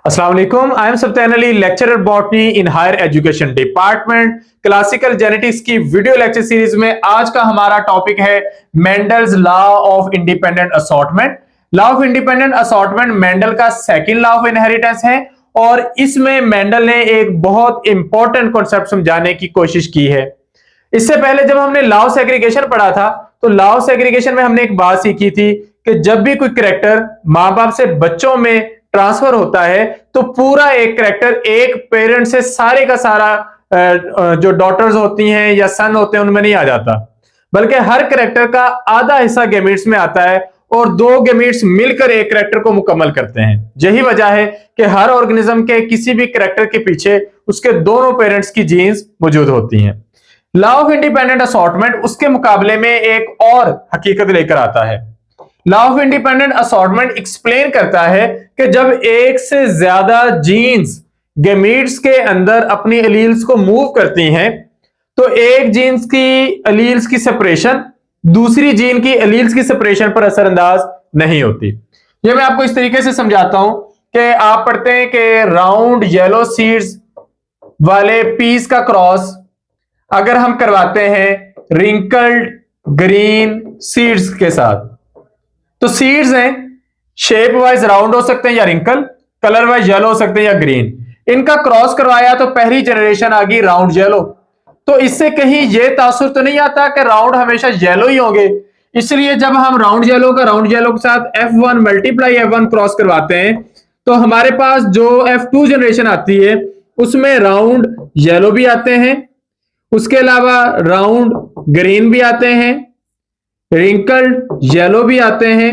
अस्सलाम वालेकुम, I am Saftan Ali, lecturer botany in higher education department. Classical genetics की video lecture series में आज का हमारा टॉपिक है Mendel's law of independent assortment. Law of independent assortment Mendel का सेकंड लॉ ऑफ इनहेरिटेंस है और इसमें मेंडल ने एक बहुत इंपॉर्टेंट कॉन्सेप्ट समझाने की कोशिश की है। इससे पहले जब हमने लॉ ऑफ सेग्रीगेशन पढ़ा था तो लॉ ऑफ सेग्रीगेशन में हमने एक बात सीखी थी कि जब भी कोई कैरेक्टर मां बाप से बच्चों में ट्रांसफर होता है तो पूरा एक कैरेक्टर एक पेरेंट से सारे का सारा जो डॉटर्स होती हैं या सन होते हैं उनमें नहीं आ जाता, बल्कि हर कैरेक्टर का आधा हिस्सा गैमेट्स में आता है और दो गैमेट्स मिलकर एक कैरेक्टर को मुकम्मल करते हैं। यही वजह है कि हर ऑर्गेनिज्म के किसी भी कैरेक्टर के पीछे उसके दोनों पेरेंट्स की जीन्स मौजूद होती हैं। लॉ ऑफ इंडिपेंडेंट असॉर्टमेंट उसके मुकाबले में एक और हकीकत लेकर आता है। Law of independent assortment explain करता है कि जब एक से ज्यादा जीन्स गैमीट्स के अंदर अपनी एलील्स को मूव करती हैं तो एक जीन्स की एलील्स की सेपरेशन दूसरी जीन की एलील्स की सेपरेशन पर असरअंदाज नहीं होती। ये मैं आपको इस तरीके से समझाता हूं कि आप पढ़ते हैं कि राउंड येलो सीड्स वाले पीस का क्रॉस अगर हम करवाते हैं रिंकल्ड ग्रीन सीड्स के साथ तो सीड्स हैं शेप वाइज राउंड हो सकते हैं या रिंकल, कलर वाइज येलो हो सकते हैं या ग्रीन। इनका क्रॉस करवाया तो पहली जनरेशन आ गई राउंड येलो। तो इससे कहीं यह तासुर तो नहीं आता कि राउंड हमेशा येलो ही होंगे। इसलिए जब हम राउंड येलो के साथ F1 मल्टीप्लाई F1 क्रॉस करवाते हैं तो हमारे पास जो F2 जनरेशन आती है उसमें राउंड येलो भी आते हैं, उसके अलावा राउंड ग्रीन भी आते हैं, रिंकल्ड येलो भी आते हैं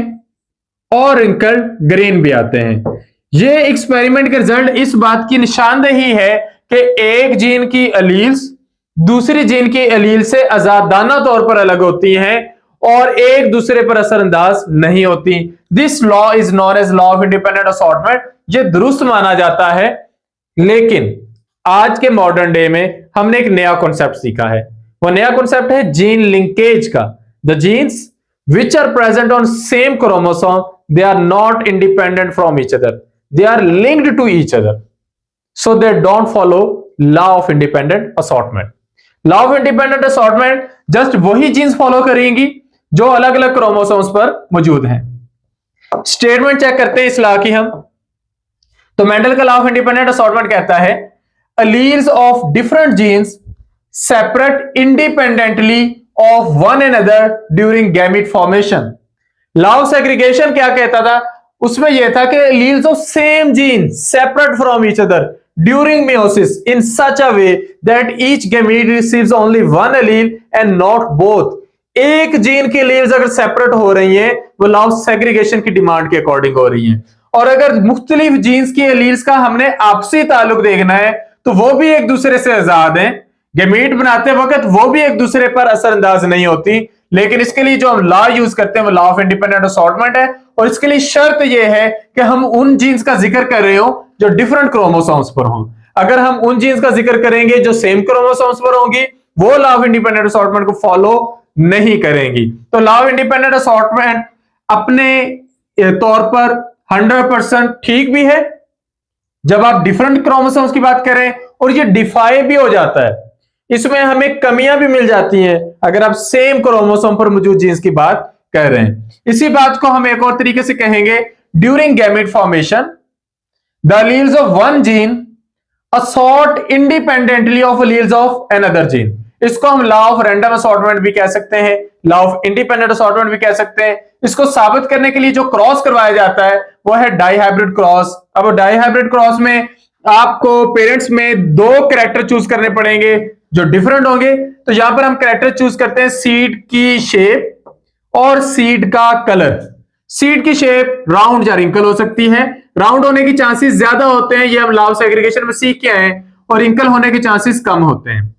और रिंकल्ड ग्रीन भी आते हैं। ये एक्सपेरिमेंट के रिजल्ट इस बात की निशानदेही है कि एक जीन की एलील्स दूसरी जीन की एलील से आजादाना तौर पर अलग होती हैं और एक दूसरे पर असरअंदाज नहीं होती। This law is known as law of independent assortment. ये दुरुस्त माना जाता है, लेकिन आज के मॉडर्न डे में हमने एक नया कॉन्सेप्ट सीखा है। वो नया कॉन्सेप्ट है जीन लिंकेज का। The genes which are present on same chromosome, they are not independent from each other. They are linked to each other. So they don't follow law of independent assortment. Law of independent assortment just वही genes follow करेंगी जो अलग अलग chromosomes पर मौजूद हैं। Statement check करते हैं इस लॉ की हम। तो मेंडल का लॉ ऑफ इंडिपेंडेंट असॉर्टमेंट कहता है alleles of different genes separate independently of one another during gamete formation. Law of segregation क्या कहता था? उसमें यह था कि alleles of same gene separate from each other during meiosis in such a way that each gamete receives only one allele and not both. एक gene की alleles अगर सेपरेट हो रही हैं वो लॉ ऑफ सेग्रीगेशन की डिमांड के according हो रही हैं, और अगर मुख्तलिफ जीन्स की एलील्स का हमने आपसी ताल्लुक देखना है तो वो भी एक दूसरे से आजाद हैं। गैमीट बनाते वक्त वो भी एक दूसरे पर असरअंदाज नहीं होती, लेकिन इसके लिए जो हम लॉ यूज करते हैं वो लॉ ऑफ इंडिपेंडेंट असॉर्टमेंट है। और इसके लिए शर्त यह है कि हम उन जीन्स का जिक्र कर रहे हो जो डिफरेंट क्रोमोसोम्स पर हों। अगर हम उन जीन्स का जिक्र करेंगे जो सेम क्रोमोसोम्स पर होंगी वो लॉ ऑफ इंडिपेंडेंट असॉर्टमेंट को फॉलो नहीं करेंगी। तो लॉ ऑफ इंडिपेंडेंट असॉर्टमेंट अपने तौर पर 100% ठीक भी है जब आप डिफरेंट क्रोमोसोम्स की बात करें, और ये डिफाई भी हो जाता है, इसमें हमें कमियां भी मिल जाती हैं अगर आप सेम क्रोमोसोम पर मौजूद जीन्स की बात कर रहे हैं। इसी बात को हम एक और तरीके से कहेंगे during gamete formation the alleles of one gene assort independently of alleles of another gene. इसको हम लॉ ऑफ रैंडम असॉर्टमेंट भी कह सकते हैं, लॉ ऑफ इंडिपेंडेंट असॉर्टमेंट भी कह सकते हैं। इसको साबित करने के लिए जो क्रॉस करवाया जाता है वो है डाइहाइब्रिड क्रॉस। अब डाइहाइब्रिड क्रॉस में आपको पेरेंट्स में दो कैरेक्टर चूज करने पड़ेंगे जो डिफरेंट होंगे। तो यहां पर हम कैरेक्टर चूज करते हैं सीड की शेप और सीड का कलर। सीड की शेप राउंड या रिंकल हो सकती है। राउंड होने की चांसेस ज्यादा होते हैं, ये हम लॉ ऑफ सेग्रीगेशन में सीख के आए, और रिंकल होने के चांसेस कम होते हैं।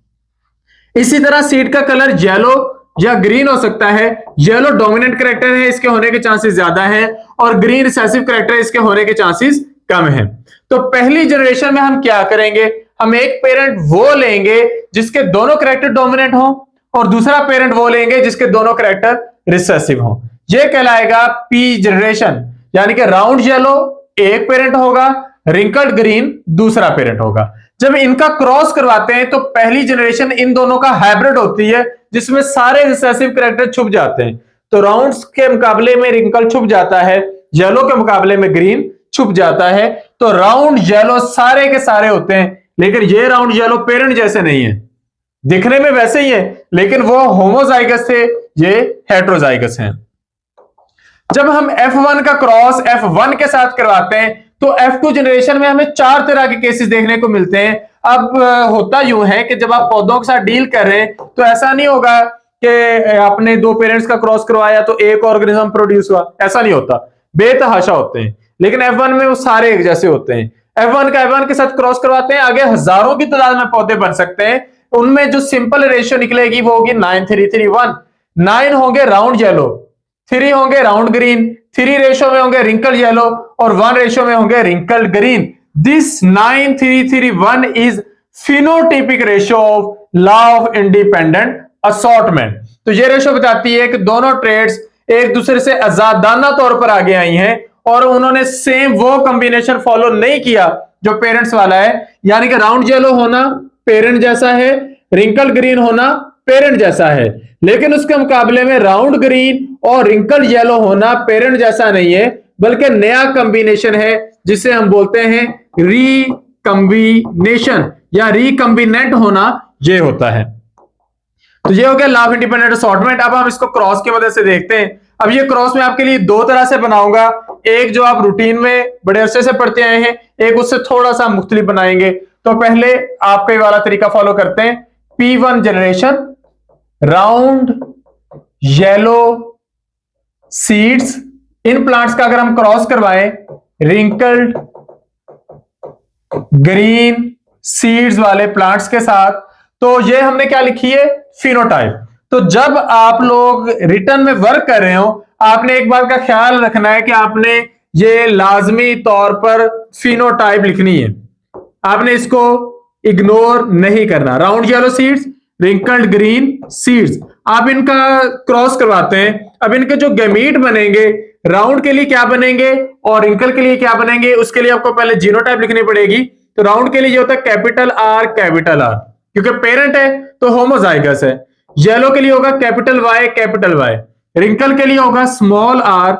इसी तरह सीड का कलर येलो या ग्रीन हो सकता है। येलो डोमिनेंट कैरेक्टर है, इसके होने के चांसेस ज्यादा है, और ग्रीन रिसेसिव कैरेक्टर है, इसके होने के चांसेस कम है। तो पहली जनरेशन में हम क्या करेंगे, हम एक पेरेंट वो लेंगे जिसके दोनों कैरेक्टर डोमिनेंट हो और दूसरा पेरेंट वो लेंगे जिसके दोनों कैरेक्टर रिसेसिव हो। यह कहलाएगा पी जनरेशन, यानी कि राउंड येलो एक पेरेंट होगा, रिंकल्ड ग्रीन दूसरा पेरेंट होगा। जब इनका क्रॉस करवाते हैं तो पहली जनरेशन इन दोनों का हाइब्रिड होती है, जिसमें सारे रिसेसिव कैरेक्टर छुप जाते हैं। तो राउंड्स के मुकाबले में रिंकल छुप जाता है, येलो के मुकाबले में ग्रीन छुप जाता है। तो राउंड येलो सारे के सारे होते हैं, लेकिन ये राउंड येलो पेरेंट जैसे नहीं है, दिखने में वैसे ही है, लेकिन वो होमोजाइगस थे, ये हेटेरोजाइगस हैं। जब हम F1 का क्रॉस F1 के साथ करवाते हैं तो F2 जनरेशन में हमें 4 तरह के केसेस देखने को मिलते हैं। अब होता यूं है कि जब आप पौधों के साथ डील कर रहे हैं तो ऐसा नहीं होगा कि आपने 2 पेरेंट्स का क्रॉस करवाया तो एक ऑर्गेनिज्म प्रोड्यूस हुआ, ऐसा नहीं होता, बेतहाशा होते हैं। लेकिन F1 में वो सारे एक जैसे होते हैं। F1 का F1 के साथ क्रॉस करवाते हैं, आगे हजारों की तादाद में पौधे बन सकते हैं। उनमें जो सिंपल रेशियो निकलेगी वो होगी 9:3:1। 9 होंगे राउंड येलो, 3 होंगे राउंड ग्रीन, 3 रेशियो में होंगे रिंकल येलो और 1 रेशियो में होंगे wrinkle green. This 9:3:1 is phenotypic ratio of law of independent assortment. तो ये रेशियो बताती है कि दोनों ट्रेड्स एक दूसरे से आजादाना तौर पर आगे आई हैं और उन्होंने सेम वो कॉम्बिनेशन फॉलो नहीं किया जो पेरेंट्स वाला है, यानी कि राउंड येलो होना पेरेंट जैसा है, रिंकल ग्रीन होना पेरेंट जैसा है। लेकिन उसके मुकाबले में राउंड ग्रीन और रिंकल येलो होना पेरेंट जैसा नहीं है, बल्कि नया कॉम्बिनेशन है जिसे हम बोलते हैं रिकॉम्बिनेशन या रिकॉम्बिनेंट होना, ये होता है। तो ये हो गया लॉ ऑफ इंडिपेंडेंट असॉर्टमेंट। अब हम इसको क्रॉस की मदद से देखते हैं। अब ये क्रॉस में आपके लिए 2 तरह से बनाऊंगा, एक जो आप रूटीन में बड़े अरसे से पढ़ते आए हैं, एक उससे थोड़ा सा मुख्तलिफ बनाएंगे। तो पहले आपका ये वाला तरीका फॉलो करते हैं। P1 generation, round yellow seeds, in plants का अगर हम क्रॉस करवाएं रिंकल्ड ग्रीन सीड्स वाले प्लांट्स के साथ, तो ये हमने क्या लिखी है, फिनोटाइप। तो जब आप लोग रिटर्न में वर्क कर रहे हो, आपने एक बात का ख्याल रखना है कि आपने ये लाजमी तौर पर फिनोटाइप लिखनी है, आपने इसको इग्नोर नहीं करना। Round yellow seeds, wrinkled green seeds, आप इनका क्रॉस करवाते हैं। अब इनके जो गैमीट बनेंगे, राउंड के लिए क्या बनेंगे और रिंकल के लिए क्या बनेंगे, उसके लिए आपको पहले जीनोटाइप लिखनी पड़ेगी। तो राउंड के लिए ये होता है कैपिटल आर, क्योंकि पेरेंट है तो होमोजाइगस है। येलो के लिए होगा कैपिटल वाई, रिंकल के लिए होगा स्मॉल आर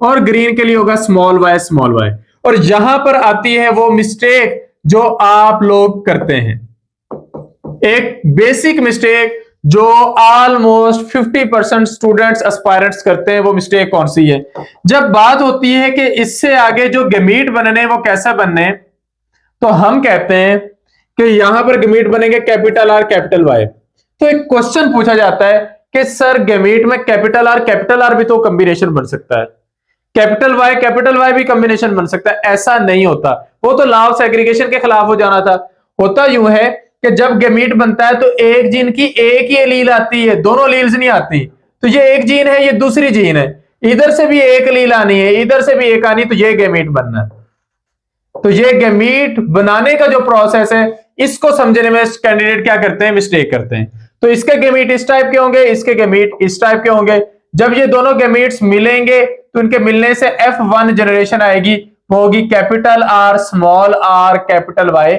और ग्रीन के लिए होगा स्मॉल वाई। और यहां पर आती है वो मिस्टेक जो आप लोग करते हैं, एक बेसिक मिस्टेक जो ऑलमोस्ट 50% स्टूडेंट्स एस्पायरेंट्स करते हैं। वो मिस्टेक कौन सी है, जब बात होती है कि इससे आगे जो गमीट बनने वो कैसा बनने, तो हम कहते हैं कि यहां पर गमीट बनेंगे कैपिटल आर वाई। तो एक क्वेश्चन पूछा जाता है कि सर गमीट में कैपिटल आर भी तो कॉम्बिनेशन बन सकता है, कैपिटल वाई भी कॉम्बिनेशन बन सकता है। ऐसा नहीं होता, वो तो लॉ ऑफ सेग्रीगेशन के खिलाफ हो जाना था। होता यूं है कि जब गमीट बनता है तो एक जीन की एक ही एलील आती है, दोनों एलील्स नहीं आती। तो ये एक जीन है, ये दूसरी जीन है, इधर से भी एक एलील आनी है, इधर से भी एक आनी, तो ये गमीट बनना है। तो ये गमीट बनाने का जो प्रोसेस है, इसको समझने में कैंडिडेट क्या करते हैं, मिस्टेक करते हैं। तो इसके गमीट इस टाइप के होंगे, इसके गमीट इस टाइप के होंगे। जब ये दोनों गमीट्स मिलेंगे तो इनके मिलने से F1 जनरेशन आएगी, वो होगी capital R capital Y.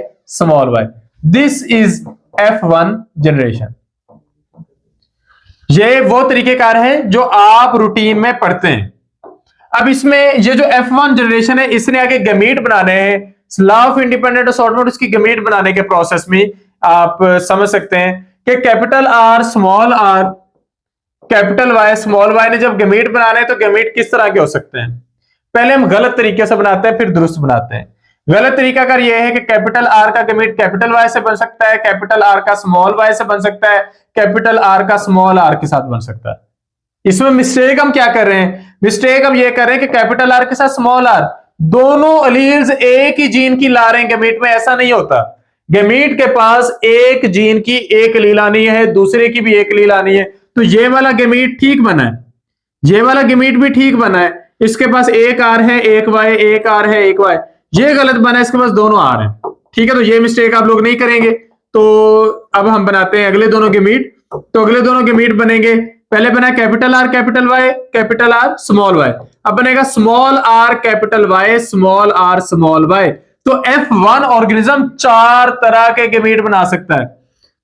This is F1 generation. ये वो तरीकेकार है जो आप रूटीन में पढ़ते हैं। अब इसमें ये जो F1 जनरेशन है, इसने आगे गमीट बनाने हैं। लॉ ऑफ इंडिपेंडेंट असॉर्टमेंट, उसकी गमीट बनाने के प्रोसेस में आप समझ सकते हैं कि capital R capital Y small Y ने जब गमीट बनाने हैं तो गमीट किस तरह के हो सकते हैं। पहले हम गलत तरीके से बनाते हैं, फिर दुरुस्त बनाते हैं। गलत तरीका अगर यह है कि कैपिटल आर का गमीट कैपिटल वाई से बन सकता है, कैपिटल आर का स्मॉल वाई से बन सकता है, कैपिटल आर का स्मॉल आर के साथ बन सकता है। इसमें मिस्टेक हम क्या कर रहे हैं, मिस्टेक हम ये कर रहे हैं कि कैपिटल आर के साथ स्मॉल आर, दोनों एलील्स एक ही जीन की ला रहे हैं गमीट में। ऐसा नहीं होता, गमीट के पास एक जीन की एक एलील आनी है, दूसरे की भी एक एलील आनी है। तो ये वाला गमीट ठीक बना है, ये वाला गमीट भी ठीक बना है, इसके पास एक आर है एक वाई, एक आर है एक वाई। ये गलत बना है, इसके पास दोनों आर है। ठीक है, तो ये मिस्टेक आप लोग नहीं करेंगे। तो अब हम बनाते हैं अगले दोनों गमीट। तो अगले दोनों गमीट बनेंगे, पहले बना कैपिटल आर स्मॉल वाई। अब बनेगा small R capital Y small R small Y. तो F1 ऑर्गेनिज्म 4 तरह के गैमीट बना सकता है।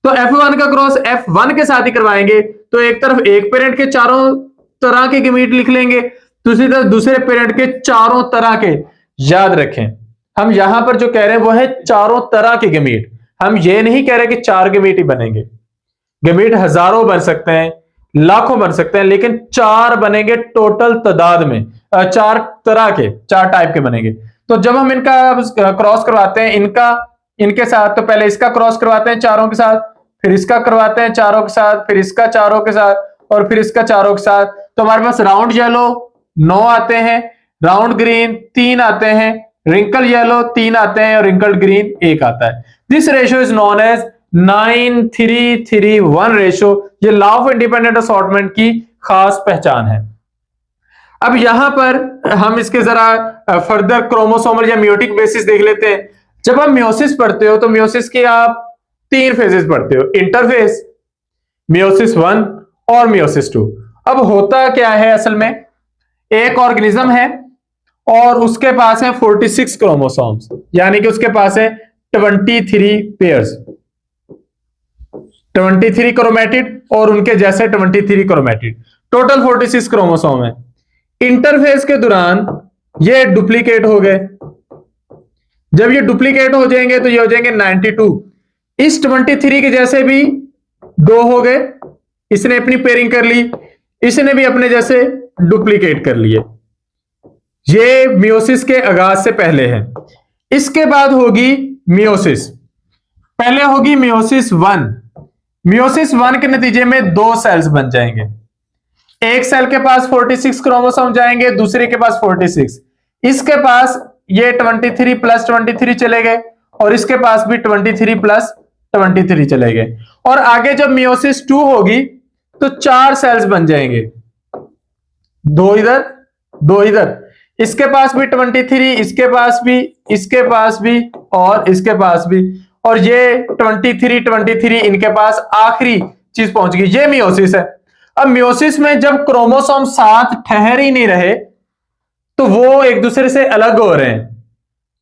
तो F1 का क्रॉस F1 के साथ ही करवाएंगे तो एक तरफ एक पेरेंट के चारों तरह के गैमीट लिख लेंगे, दूसरी तरफ दूसरे पेरेंट के चारों तरह के। याद रखें हम यहां पर जो कह रहे हैं वो है चारों तरह के गैमीट, हम ये नहीं कह रहे कि 4 गैमीट ही बनेंगे। गैमीट हजारों बन सकते हैं, लाखों बन सकते हैं, लेकिन 4 बनेंगे टोटल तादाद में, 4 तरह के, 4 टाइप के बनेंगे। तो जब हम इनका क्रॉस करवाते हैं इनके साथ, तो पहले इसका क्रॉस करवाते हैं चारों के साथ, फिर इसका करवाते हैं चारों के साथ, फिर इसका चारों के साथ और फिर इसका चारों के साथ। तो हमारे पास राउंड येलो 9 आते हैं, राउंड ग्रीन 3 आते हैं, रिंकल येलो 3 आते हैं और रिंकल ग्रीन 1 आता है। This ratio is known as 9:3:1 ratio. ये लॉ ऑफ इंडिपेंडेंट असॉर्टमेंट की खास पहचान है। अब यहां पर हम इसके जरा फर्दर क्रोमोसोमल या म्यूटिक बेसिस देख लेते हैं। जब आप मियोसिस पढ़ते हो तो मियोसिस के आप 3 फेजेस पढ़ते हो, इंटरफेज, मियोसिस 1 और मियोसिस 2। अब होता क्या है, असल में एक ऑर्गेनिज्म है और उसके पास है 46 क्रोमोसोम्स, यानी कि उसके पास है 23 पेयर्स, 23 क्रोमेटिड और उनके जैसे 23 क्रोमेटिड, टोटल 46 क्रोमोसोम है। इंटरफेज के दौरान ये डुप्लीकेट हो गए। जब ये डुप्लीकेट हो जाएंगे तो ये हो जाएंगे 92। इस 23 के जैसे भी 2 हो गए, इसने अपनी पेयरिंग कर ली, इसने भी अपने जैसे डुप्लीकेट कर लिए। ये मियोसिस के आगाज से पहले है। इसके बाद होगी मियोसिस। पहले होगी मियोसिस 1। मियोसिस 1 के नतीजे में 2 सेल्स बन जाएंगे। एक सेल के पास 46 क्रोमोसोम जाएंगे, दूसरे के पास 46। इसके पास ये 23 प्लस 23 चले गए और इसके पास भी 23 प्लस 23 चले गए। और आगे जब मियोसिस 2 होगी तो 4 सेल्स बन जाएंगे, 2 इधर 2 इधर। इसके पास भी 23, इसके पास भी, इसके पास भी और इसके पास भी, और ये 23 इनके पास आखिरी चीज पहुंच गई। ये मियोसिस है। अब मियोसिस में जब क्रोमोसोम साथ ठहर ही नहीं रहे तो वो एक दूसरे से अलग हो रहे हैं,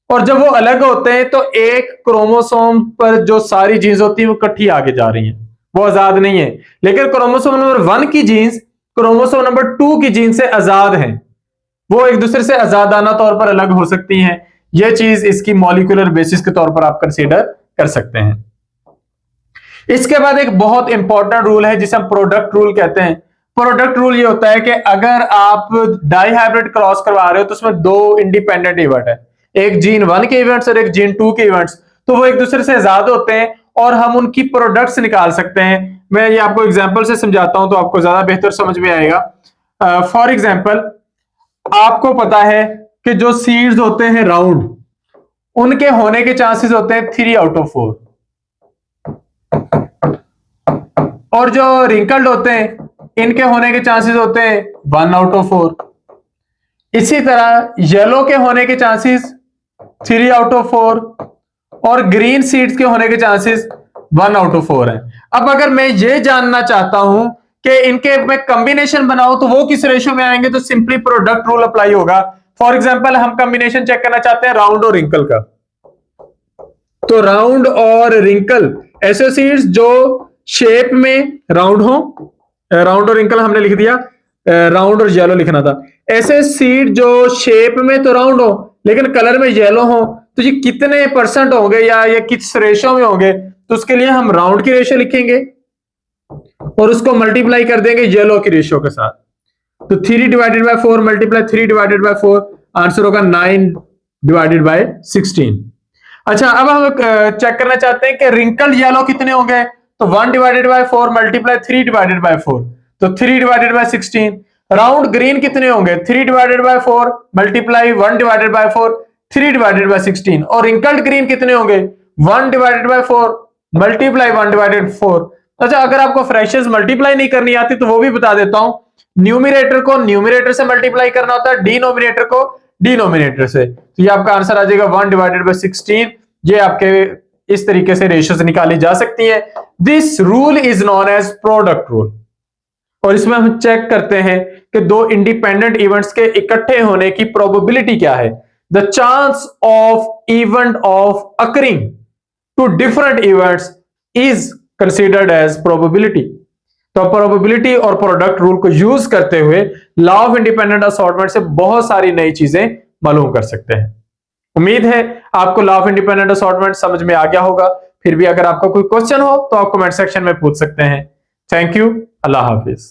और जब वो अलग होते हैं तो एक क्रोमोसोम पर जो सारी जीन्स होती है वो इकट्ठी आगे जा रही हैं, वो आजाद नहीं है। लेकिन क्रोमोसोम नंबर 1 की जीन्स क्रोमोसोम नंबर 2 की जीन्स से आजाद हैं, वो एक दूसरे से आजादाना तौर पर अलग हो सकती हैं। यह चीज इसकी मॉलिक्यूलर बेसिस के तौर पर आप कंसीडर कर सकते हैं। इसके बाद एक बहुत इंपॉर्टेंट रूल है जिसे हम प्रोडक्ट रूल कहते हैं। प्रोडक्ट रूल ये होता है कि अगर आप डाई हाइब्रिड क्रॉस करवा रहे हो तो उसमें 2 इंडिपेंडेंट इवेंट है, एक जीन 1 के इवेंट्स और एक जीन 2 के इवेंट्स, तो वो एक दूसरे से आजाद होते हैं और हम उनकी प्रोडक्ट्स निकाल सकते हैं। मैं ये आपको एग्जांपल से समझाता हूं तो आपको ज्यादा बेहतर समझ में आएगा। फॉर एग्जांपल, आपको पता है कि जो सीड्स होते हैं राउंड, उनके होने के चांसेस होते हैं 3/4, और जो रिंकल्ड होते हैं इनके होने के चांसेस होते हैं 1/4। इसी तरह येलो के होने के चांसेस 3/4 और ग्रीन सीड्स के होने के चांसेस 1/4 है। अब अगर मैं ये जानना चाहता हूं कि इनके मैं कॉम्बिनेशन बनाऊं तो वो किस रेशियो में आएंगे, तो सिंपली प्रोडक्ट रूल अप्लाई होगा। फॉर एग्जांपल, हम कॉम्बिनेशन चेक करना चाहते हैं राउंड और रिंकल का, तो राउंड और रिंकल ऐसे सीड्स जो शेप में राउंड हो, राउंड और रिंकल हमने लिख दिया, राउंड और येलो लिखना था। ऐसे सीड जो शेप में तो राउंड हो लेकिन कलर में येलो हो, तो ये कितने परसेंट होंगे या ये किस रेशियो में होंगे, तो उसके लिए हम राउंड की रेशियो लिखेंगे और उसको मल्टीप्लाई कर देंगे येलो की रेशियो के साथ। तो 3/4 मल्टीप्लाई 3/4, आंसर होगा 9/16। अच्छा, अब हम चेक करना चाहते हैं कि रिंकल येलो कितने होंगे, तो 1/4 मल्टीप्लाई 3/4, तो 3/16। राउंड ग्रीन कितने होंगे, 3/4 मल्टीप्लाई 1/4, 3/16। और रिंकल्ड ग्रीन कितने होंगे, 1/4 मल्टीप्लाई 1/4। अच्छा, अगर आपको फ्रैक्शंस मल्टीप्लाई नहीं करनी आती तो वो भी बता देता हूं। न्यूमिनेटर को न्यूमिनेटर से मल्टीप्लाई करना होता है, डिनोमिनेटर को डिनोमिनेटर से। तो ये आपका आंसर आ जाएगा 1/16। ये आपके इस तरीके से रेशियोज निकाली जा सकती है। This rule is known as product rule. और इसमें हम चेक करते हैं कि दो इंडिपेंडेंट इवेंट्स के इकट्ठे होने की प्रोबेबिलिटी क्या है। The chance of event of occurring two different events is considered as probability. तो प्रोबेबिलिटी और प्रोडक्ट रूल को यूज करते हुए लॉ ऑफ इंडिपेंडेंट असॉर्टमेंट से बहुत सारी नई चीजें मालूम कर सकते हैं। उम्मीद है आपको लॉ ऑफ इंडिपेंडेंट असॉर्टमेंट समझ में आ गया होगा। फिर भी अगर आपका कोई क्वेश्चन हो तो आप कमेंट सेक्शन में पूछ सकते हैं। Thank you. Allah Hafiz.